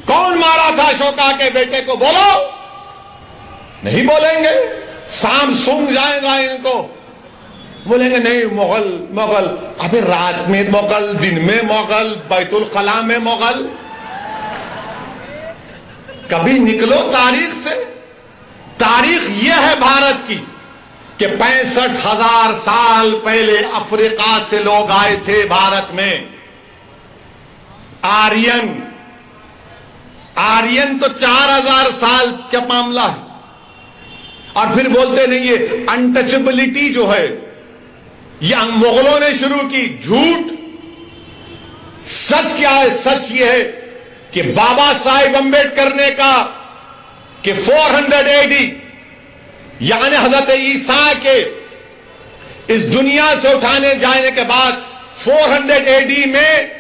कौन मारा था अशोका के बेटे को? बोलो। नहीं बोलेंगे। शाम सूंघ जाएगा इनको। बोलेंगे नहीं मुगल मुगल। अबे रात में मुगल, दिन में मुगल, बैतुल खला में मुगल। कभी निकलो तारीख से। तारीख यह है भारत की कि 65,000 साल पहले अफ्रीका से लोग आए थे भारत में। आर्यन तो 4,000 साल का मामला है। और फिर बोलते नहीं ये अनटचेबिलिटी जो है यह मुगलों ने शुरू की। झूठ। सच क्या है? सच यह है कि बाबा साहेब अंबेडकर ने कहा कि 400 एडी यानी हजरत ईसा के इस दुनिया से उठाने जाने के बाद 400 एडी में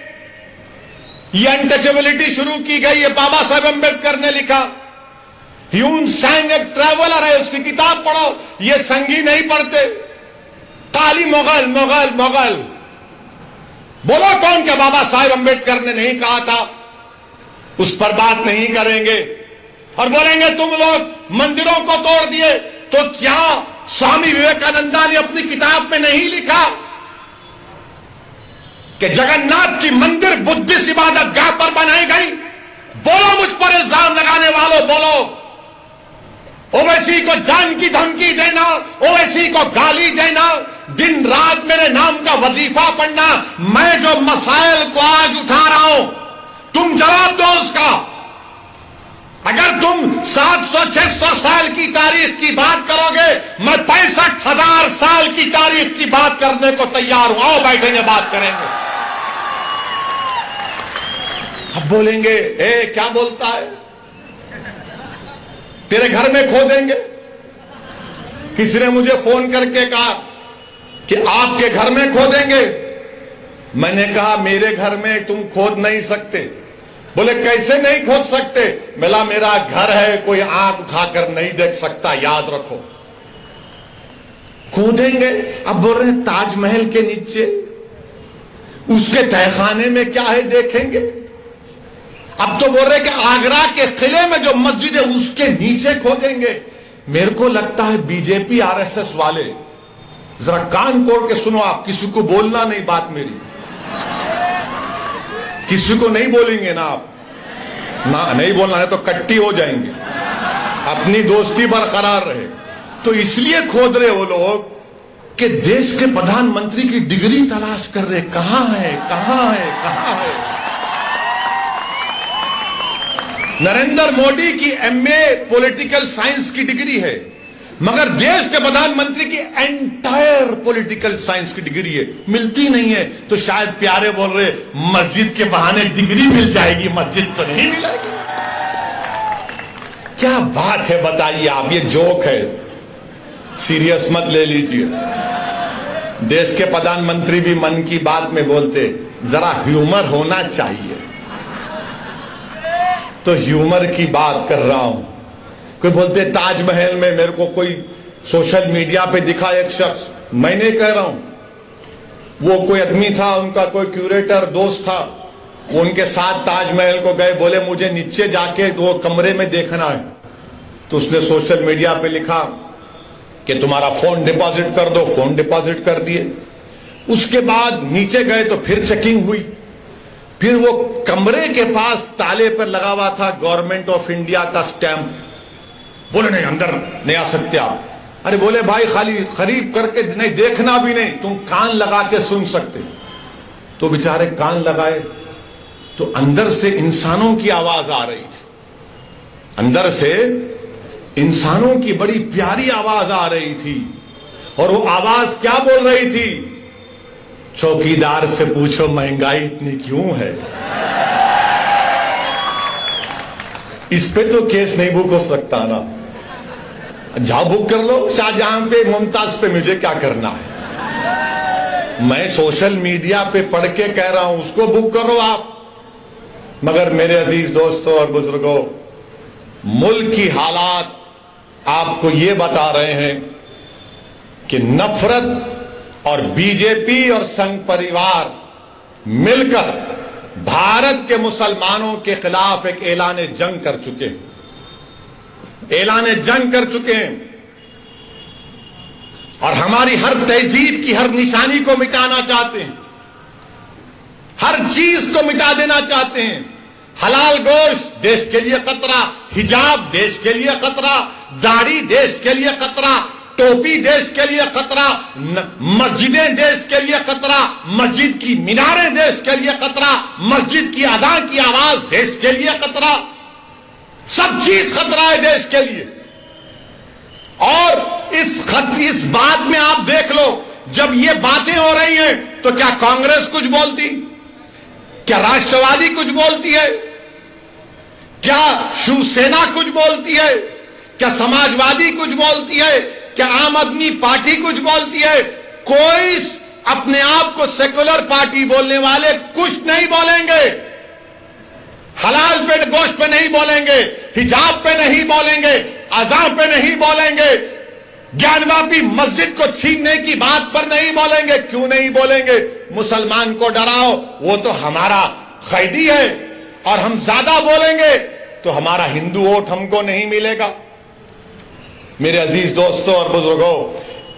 यह अनटचेबिलिटी शुरू की गई है। बाबा साहेब अंबेडकर ने लिखा। ह्यून सैंग एक ट्रैवलर है, उसकी किताब पढ़ो। ये संगी नहीं पढ़ते, काली मुगल मुगल मुगल। बोलो कौन क्या बाबा साहेब अंबेडकर ने नहीं कहा था? उस पर बात नहीं करेंगे और बोलेंगे तुम लोग मंदिरों को तोड़ दिए। तो क्या स्वामी विवेकानंदा ने अपनी किताब में नहीं लिखा कि जगन्नाथ की मंदिर बुद्धिस्ट इबादत गाह पर बनाई गई? बोलो मुझ पर इल्जाम लगाने वालों, बोलो। ओवैसी को जान की धमकी देना, ओवैसी को गाली देना, दिन रात मेरे नाम का वजीफा पढ़ना, मैं जो मसाइल को आज उठा रहा हूं तुम जवाब दो उसका। अगर तुम 700-600 साल की तारीख की बात करोगे, मैं 65,000 साल की तारीख की बात करने को तैयार हूं। आओ बैठेंगे, बात करेंगे। अब बोलेंगे ए क्या बोलता है, तेरे घर में खोदेंगे। किसी ने मुझे फोन करके कहा कि आपके घर में खोदेंगे। मैंने कहा मेरे घर में तुम खोद नहीं सकते। बोले कैसे नहीं खोद सकते? बोला मेरा घर है, कोई आंख उठाकर नहीं देख सकता, याद रखो। खोदेंगे। अब बोल रहे ताजमहल के नीचे, उसके तहखाने में क्या है देखेंगे। अब तो बोल रहे कि आगरा के किले में जो मस्जिद है उसके नीचे खोदेंगे। मेरे को लगता है बीजेपी आरएसएस वाले, जरा कान खोल के सुनो आप, किसी को बोलना नहीं बात मेरी, किसी को नहीं बोलेंगे ना आप, ना नहीं बोलना है तो कट्टी हो जाएंगे। अपनी दोस्ती बरकरार रहे। तो इसलिए खोद रहे वो लोग कि देश के प्रधानमंत्री की डिग्री तलाश कर रहे, कहां है कहां है कहां है। नरेंद्र मोदी की एमए पॉलिटिकल साइंस की डिग्री है, मगर देश के प्रधानमंत्री की एंटायर पॉलिटिकल साइंस की डिग्री है, मिलती नहीं है। तो शायद प्यारे बोल रहे मस्जिद के बहाने डिग्री मिल जाएगी, मस्जिद तो नहीं मिलेगी। क्या बात है बताइए आप, ये जोक है, सीरियस मत ले लीजिए। देश के प्रधानमंत्री भी मन की बात में बोलते, जरा ह्यूमर होना चाहिए। तो ह्यूमर की बात कर रहा हूं। कोई बोलते ताजमहल में, मेरे को कोई सोशल मीडिया पे दिखा एक शख्स, मैं नहीं कह रहा हूं, वो कोई आदमी था, उनका कोई क्यूरेटर दोस्त था, वो उनके साथ ताजमहल को गए। बोले मुझे नीचे जाके दो कमरे में देखना है। तो उसने सोशल मीडिया पे लिखा कि तुम्हारा फोन डिपॉजिट कर दो, फोन डिपॉजिट कर दिए। उसके बाद नीचे गए तो फिर चेकिंग हुई। फिर वो कमरे के पास ताले पर लगा हुआ था गवर्नमेंट ऑफ इंडिया का स्टैंप। बोले नहीं अंदर नहीं आ सकते आप। अरे बोले भाई खाली खरीद करके नहीं, देखना भी नहीं, तुम कान लगा के सुन सकते। तो बेचारे कान लगाए तो अंदर से इंसानों की आवाज आ रही थी, अंदर से इंसानों की बड़ी प्यारी आवाज आ रही थी। और वो आवाज क्या बोल रही थी? चौकीदार से पूछो महंगाई इतनी क्यों है। इस पे तो केस नहीं बुक हो सकता ना, जाओ बुक कर लो शाहजहां पे, मुमताज पे, मुझे क्या करना है। मैं सोशल मीडिया पे पढ़ के कह रहा हूं, उसको बुक करो आप। मगर मेरे अजीज दोस्तों और बुजुर्गों, मुल्क की हालात आपको ये बता रहे हैं कि नफरत और बीजेपी और संघ परिवार मिलकर भारत के मुसलमानों के खिलाफ एक ऐलान जंग कर चुके हैं, ऐलान जंग कर चुके हैं। और हमारी हर तहजीब की हर निशानी को मिटाना चाहते हैं, हर चीज को मिटा देना चाहते हैं। हलाल गोश्त देश के लिए खतरा, हिजाब देश के लिए खतरा, दाढ़ी देश के लिए खतरा, टोपी देश के लिए खतरा, मस्जिदें देश के लिए खतरा, मस्जिद की मीनारें देश के लिए खतरा, मस्जिद की अज़ान की आवाज देश के लिए खतरा, सब चीज खतरा है देश के लिए। और इस बात में आप देख लो, जब ये बातें हो रही हैं तो क्या कांग्रेस कुछ बोलती? क्या राष्ट्रवादी कुछ बोलती है? क्या शिवसेना कुछ बोलती है? क्या समाजवादी कुछ बोलती है? क्या आम आदमी पार्टी कुछ बोलती है? कोई अपने आप को सेकुलर पार्टी बोलने वाले कुछ नहीं बोलेंगे। हलाल पे गोश्त पे नहीं बोलेंगे, हिजाब पे नहीं बोलेंगे, अज़ान पे नहीं बोलेंगे, ज्ञानवापी मस्जिद को छीनने की बात पर नहीं बोलेंगे। क्यों नहीं बोलेंगे? मुसलमान को डराओ, वो तो हमारा कैदी है, और हम ज्यादा बोलेंगे तो हमारा हिंदू वोट हमको नहीं मिलेगा। मेरे अजीज दोस्तों और बुजुर्गों,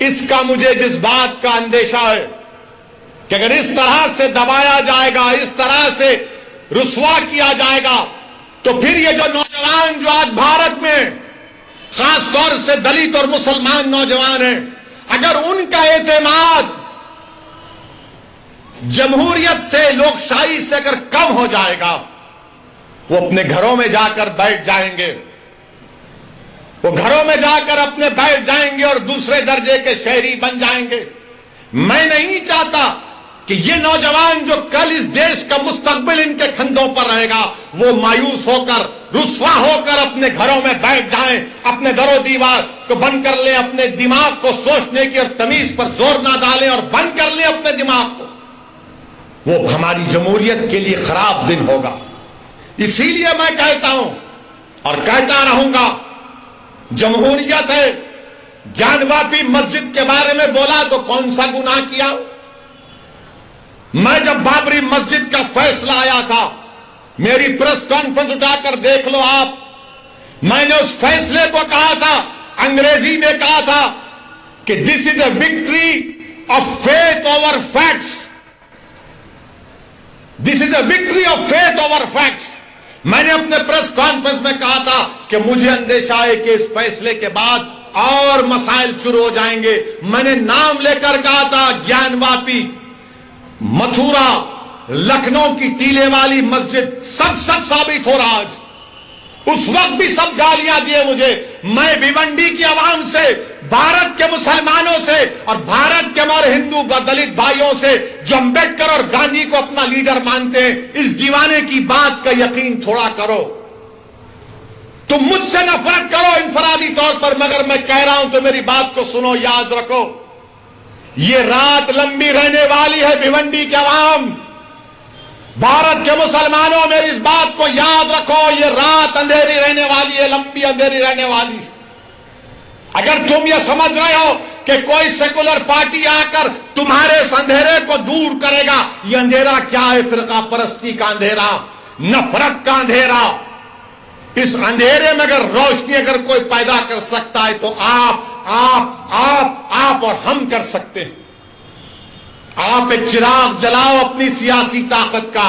इसका मुझे जिस बात का अंदेशा है कि अगर इस तरह से दबाया जाएगा, इस तरह से रुसवा किया जाएगा, तो फिर ये जो नौजवान जो आज भारत में खास तौर से दलित और मुसलमान नौजवान हैं, अगर उनका एतमाद जमहूरियत से, लोकशाही से अगर कम हो जाएगा, वो अपने घरों में जाकर बैठ जाएंगे, वो घरों में जाकर अपने बैठ जाएंगे और दूसरे दर्जे के शहरी बन जाएंगे। मैं नहीं चाहता कि ये नौजवान जो कल इस देश का मुस्तकबिल इनके कंधों पर रहेगा, वो मायूस होकर, रुस्वा होकर अपने घरों में बैठ जाएं, अपने दरो दीवार को बंद कर लें, अपने दिमाग को सोचने की और तमीज पर जोर ना डालें और बंद कर लें अपने दिमाग को। वो हमारी जमहूरियत के लिए खराब दिन होगा। इसीलिए मैं कहता हूं और कहता रहूंगा, जमहूरियत है। ज्ञानवापी मस्जिद के बारे में बोला तो कौन सा गुनाह किया? मैं जब बाबरी मस्जिद का फैसला आया था, मेरी प्रेस कॉन्फ्रेंस उठाकर देख लो आप, मैंने उस फैसले को कहा था, अंग्रेजी में कहा था कि this is a victory of faith over facts, this is a victory of faith over facts. मैंने अपने प्रेस कॉन्फ्रेंस में कहा था कि मुझे अंदेशा है कि इस फैसले के बाद और मसाइल शुरू हो जाएंगे। मैंने नाम लेकर कहा था, ज्ञानवापी, मथुरा, लखनऊ की टीले वाली मस्जिद, सब सच साबित हो रहा आज। उस वक्त भी सब गालियां दिए मुझे। मैं भिवंडी की आवाम से, भारत के मुसलमानों से और भारत के हमारे हिंदू दलित भाइयों से जो अंबेडकर और गांधी को अपना लीडर मानते हैं, इस दीवाने की बात का यकीन थोड़ा करो। तुम मुझसे नफरत करो इंफरादी तौर पर, मगर मैं कह रहा हूं तो मेरी बात को सुनो, याद रखो, ये रात लंबी रहने वाली है। भिवंडी के आवाम, भारत के मुसलमानों, मेरी इस बात को याद रखो, ये रात अंधेरी रहने वाली है, लंबी अंधेरी रहने वाली है। अगर तुम ये समझ रहे हो कि कोई सेकुलर पार्टी आकर तुम्हारे इस अंधेरे को दूर करेगा, ये अंधेरा क्या है? फिरका परस्ती का अंधेरा, नफरत का अंधेरा। इस अंधेरे में अगर रोशनी अगर कोई पैदा कर सकता है तो आप और हम कर सकते हैं। आप एक चिराग जलाओ अपनी सियासी ताकत का,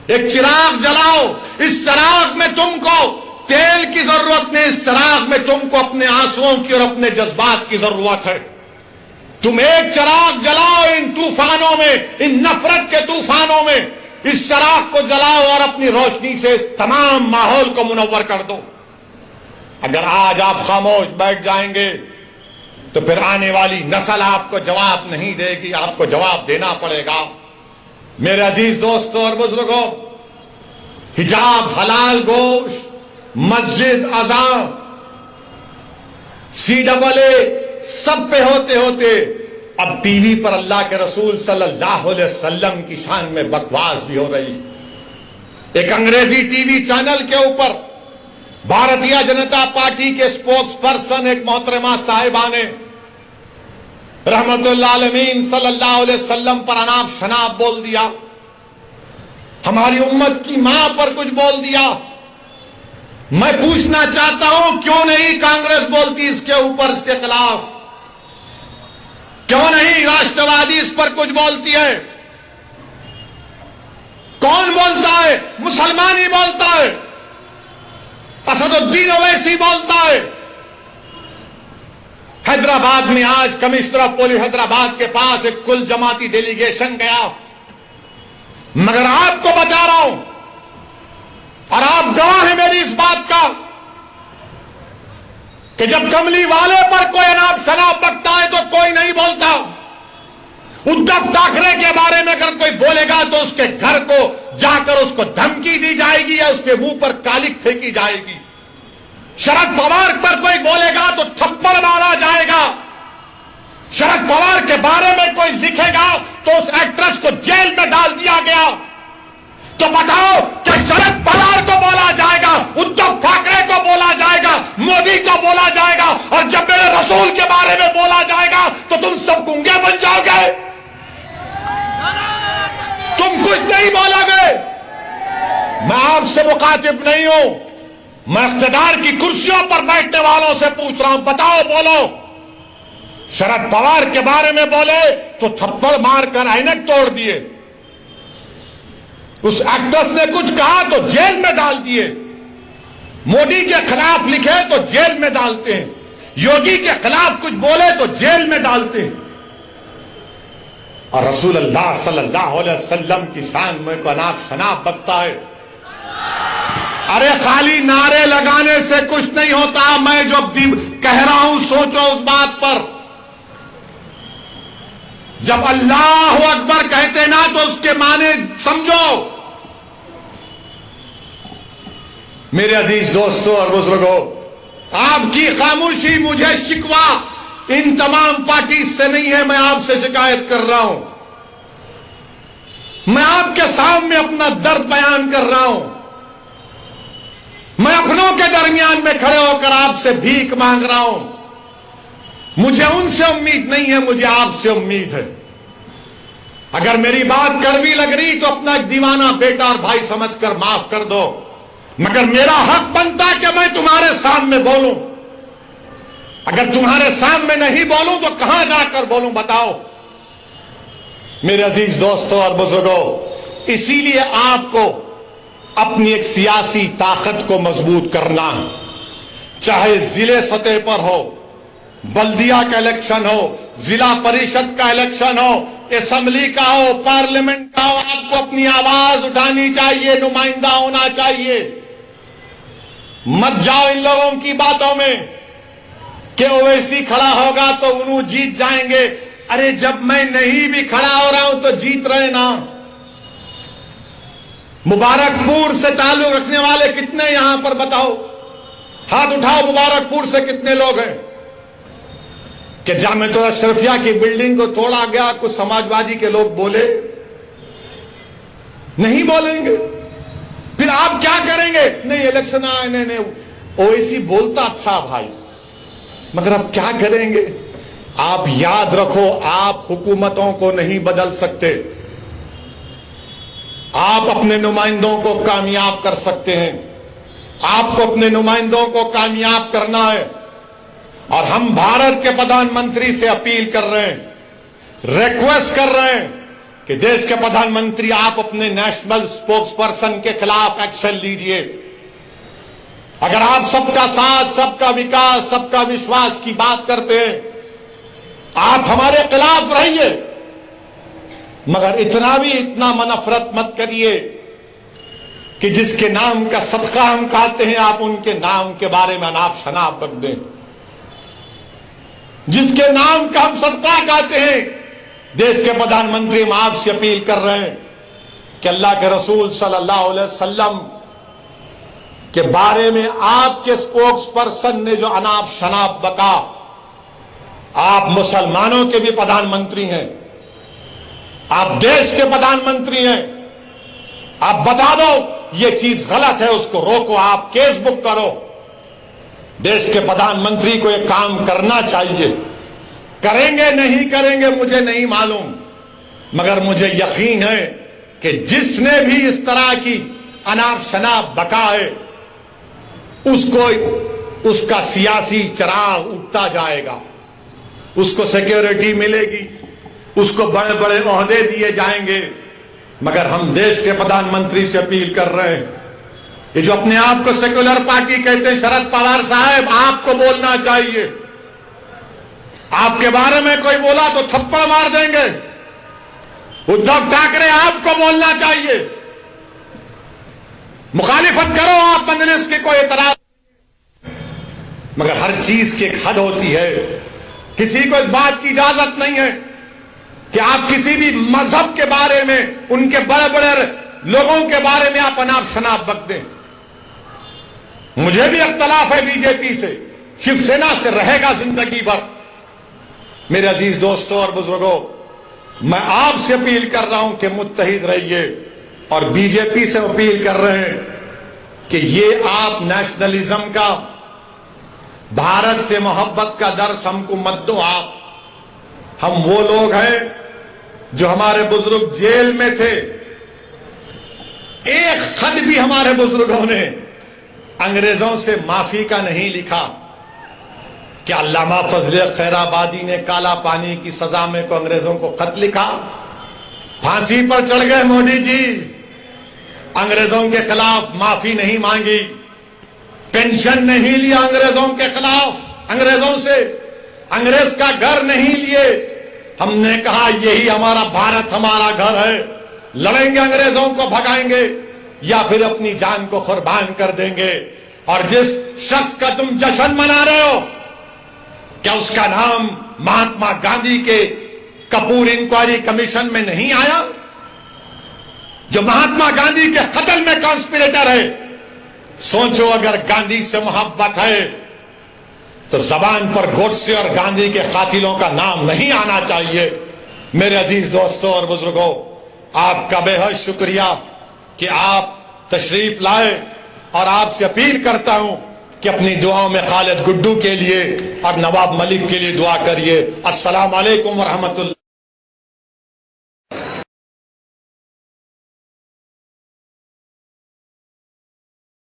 एक चिराग जलाओ। इस चिराग में तुमको तेल की जरूरत नहीं, इस चिराग में तुमको अपने आंसुओं की और अपने जज्बात की जरूरत है। तुम एक चिराग जलाओ इन तूफानों में, इन नफरत के तूफानों में, इस चिराग को जलाओ और अपनी रोशनी से तमाम माहौल को मुनव्वर कर दो। अगर आज आप खामोश बैठ जाएंगे तो फिर आने वाली नस्ल आपको जवाब नहीं देगी, आपको जवाब देना पड़ेगा। मेरे अजीज दोस्तों और बुजुर्गों, हिजाब, हलाल गोश्त, मस्जिद, अज़ान, CAA सब पे होते होते अब टीवी पर अल्लाह के रसूल सल्लल्लाहु अलैहि वसल्लम की शान में बकवास भी हो रही। एक अंग्रेजी टीवी चैनल के ऊपर भारतीय जनता पार्टी के स्पोक्स पर्सन एक मोहतरमा साहिबा ने रहमतुल्लाह अलमीन सल्लल्लाहु अलैहि वसल्लम पर अनाप शनाप बोल दिया, हमारी उम्मत की मां पर कुछ बोल दिया। मैं पूछना चाहता हूं, क्यों नहीं कांग्रेस बोलती इसके ऊपर, इसके खिलाफ? क्यों नहीं राष्ट्रवादी इस पर कुछ बोलती है? कौन बोलता है? मुसलमान ही बोलता है, असदुद्दीन ओवैसी बोलता है। हैदराबाद में आज कमिश्नर ऑफ पुलिस हैदराबाद के पास एक कुल जमाती डेलीगेशन गया, मगर आपको बता रहा हूं और आप गवाह हैं मेरी इस बात का कि जब कमली वाले पर कोई अनाप शनाप बकता है तो कोई नहीं बोलता। उद्धव ठाकरे के बारे में अगर कोई बोलेगा तो उसके घर को जाकर उसको धमकी दी जाएगी या उसके मुंह पर कालिक फेंकी जाएगी। शरद पवार पर कोई बोलेगा तो थप्पड़ मारा जाएगा। शरद पवार के बारे में कोई लिखेगा तो उस एक्ट्रेस को जेल में डाल दिया गया। तो बताओ कि शरद पवार को बोला जाएगा, उद्धव ठाकरे को बोला जाएगा, मोदी को बोला जाएगा, और जब मेरे रसूल के बारे में बोला जाएगा तो तुम सब गूंगे बन जाओगे, तुम कुछ नहीं बोलोगे। मैं आपसे मुखातिब नहीं हूं, मैं इख्तियार की कुर्सियों पर बैठने वालों से पूछ रहा हूं, बताओ बोलो। शरद पवार के बारे में बोले तो थप्पड़ मारकर ऐनक तोड़ दिए, उस एक्ट्रेस ने कुछ कहा तो जेल में डाल दिए, मोदी के खिलाफ लिखे तो जेल में डालते हैं, योगी के खिलाफ कुछ बोले तो जेल में डालते हैं। और रसूल अल्लाह सल्लल्लाहु अलैहि वसल्लम की शान में को अनाप शनाप बकता है। अरे खाली नारे लगाने से कुछ नहीं होता। मैं जो कह रहा हूं सोचो उस बात पर। जब अल्लाह अकबर कहते ना तो उसके माने समझो। मेरे अजीज दोस्तों और बुजुर्गों, आपकी खामोशी मुझे शिकवा इन तमाम पार्टी से नहीं है, मैं आपसे शिकायत कर रहा हूं। मैं आपके सामने अपना दर्द बयान कर रहा हूं। मैं अपनों के दरमियान में खड़े होकर आपसे भीख मांग रहा हूं। मुझे उनसे उम्मीद नहीं है, मुझे आपसे उम्मीद है। अगर मेरी बात कड़वी लग रही तो अपना एक दीवाना बेटा और भाई समझकर माफ कर दो, मगर मेरा हक बनता कि मैं तुम्हारे सामने बोलूं। अगर तुम्हारे सामने नहीं बोलूं तो कहां जाकर बोलूं, बताओ। मेरे अजीज दोस्तों और बुजुर्गों, इसीलिए आपको अपनी एक सियासी ताकत को मजबूत करना है। चाहे जिले सतह पर हो, बल्दिया का इलेक्शन हो, जिला परिषद का इलेक्शन हो, असेंबली का हो, पार्लियामेंट का हो, आपको अपनी आवाज उठानी चाहिए, नुमाइंदा होना चाहिए। मत जाओ इन लोगों की बातों में कि ओवैसी खड़ा होगा तो उन्हों जीत जाएंगे। अरे जब मैं नहीं भी खड़ा हो रहा हूं तो जीत रहे ना। मुबारकपुर से ताल्लुक रखने वाले कितने यहां पर बताओ, हाथ उठाओ। मुबारकपुर से कितने लोग हैं कि जामिया अशरफिया की बिल्डिंग को तोड़ा गया, कुछ समाजवादी के लोग बोले? नहीं बोलेंगे। फिर आप क्या करेंगे? नहीं इलेक्शन आए, नहीं ओवैसी बोलता अच्छा भाई, मगर अब क्या करेंगे? आप याद रखो, आप हुकूमतों को नहीं बदल सकते, आप अपने नुमाइंदों को कामयाब कर सकते हैं। आपको अपने नुमाइंदों को कामयाब करना है। और हम भारत के प्रधानमंत्री से अपील कर रहे हैं, रिक्वेस्ट कर रहे हैं कि देश के प्रधानमंत्री आप अपने नेशनल स्पोक्स पर्सन के खिलाफ एक्शन लीजिए। अगर आप सबका साथ, सबका विकास, सबका विश्वास की बात करते हैं, आप हमारे खिलाफ रहिए, मगर इतना नफरत मत करिए कि जिसके नाम का सदका हम खाते हैं आप उनके नाम के बारे में अनाप शनाप बक दें। जिसके नाम का हम सदका खाते हैं, देश के प्रधानमंत्री हम आपसे अपील कर रहे हैं कि अल्लाह के रसूल सल्लल्लाहु अलैहि वसल्लम के बारे में आपके स्पोक्स पर्सन ने जो अनाप शनाप बका, आप मुसलमानों के भी प्रधानमंत्री हैं, आप देश के प्रधानमंत्री हैं, आप बता दो ये चीज गलत है, उसको रोको, आप केस बुक करो। देश के प्रधानमंत्री को एक काम करना चाहिए। करेंगे नहीं करेंगे मुझे नहीं मालूम, मगर मुझे यकीन है कि जिसने भी इस तरह की अनाप शनाप बका है उसको उसका सियासी चराग उठता जाएगा, उसको सिक्योरिटी मिलेगी, उसको बड़े बड़े ओहदे दिए जाएंगे। मगर हम देश के प्रधानमंत्री से अपील कर रहे हैं, ये जो अपने आप को सेक्युलर पार्टी कहते हैं, शरद पवार साहब आपको बोलना चाहिए। आपके बारे में कोई बोला तो थप्पड़ मार देंगे। उद्धव ठाकरे आपको बोलना चाहिए, मुखालिफत करो आप मजलिस की, कोई एतराज, मगर हर चीज की एक हद होती है। किसी को इस बात की इजाजत नहीं है कि आप किसी भी मजहब के बारे में, उनके बड़े बड़े लोगों के बारे में आप अनाप शनाप बक दें। मुझे भी इख्तलाफ है बीजेपी से, शिवसेना से रहेगा जिंदगी भर। मेरे अजीज दोस्तों और बुजुर्गों, मैं आपसे अपील कर रहा हूं कि मुत्तहिद रहिए, और बीजेपी से अपील कर रहे हैं कि ये आप नेशनलिज्म का, भारत से मोहब्बत का दर्स हमको मत दो। आप, हम वो लोग हैं जो हमारे बुजुर्ग जेल में थे, एक खत भी हमारे बुजुर्गों ने अंग्रेजों से माफी का नहीं लिखा। क्या अल्लामा फजले खैराबादी ने काला पानी की सजा में को अंग्रेजों को खत लिखा? फांसी पर चढ़ गए मोदी जी, अंग्रेजों के खिलाफ माफी नहीं मांगी, पेंशन नहीं लिया अंग्रेजों के खिलाफ, अंग्रेजों से अंग्रेज का घर नहीं लिए। हमने कहा यही हमारा भारत, हमारा घर है, लड़ेंगे, अंग्रेजों को भगाएंगे या फिर अपनी जान को कुर्बान कर देंगे। और जिस शख्स का तुम जश्न मना रहे हो, क्या उसका नाम महात्मा गांधी के कपूर इंक्वायरी कमीशन में नहीं आया? जो महात्मा गांधी के कत्ल में कॉन्स्पिरेटर है। सोचो, अगर गांधी से मोहब्बत है तो जबान पर गोडसे और गांधी के कातिलों का नाम नहीं आना चाहिए। मेरे अजीज दोस्तों और बुजुर्गों, आपका बेहद शुक्रिया कि आप तशरीफ लाए, और आपसे अपील करता हूं कि अपनी दुआओं में खालिद गुड्डू के लिए और नवाब मलिक के लिए दुआ करिए। अस्सलाम वालेकुम व रहमतुल्लाह।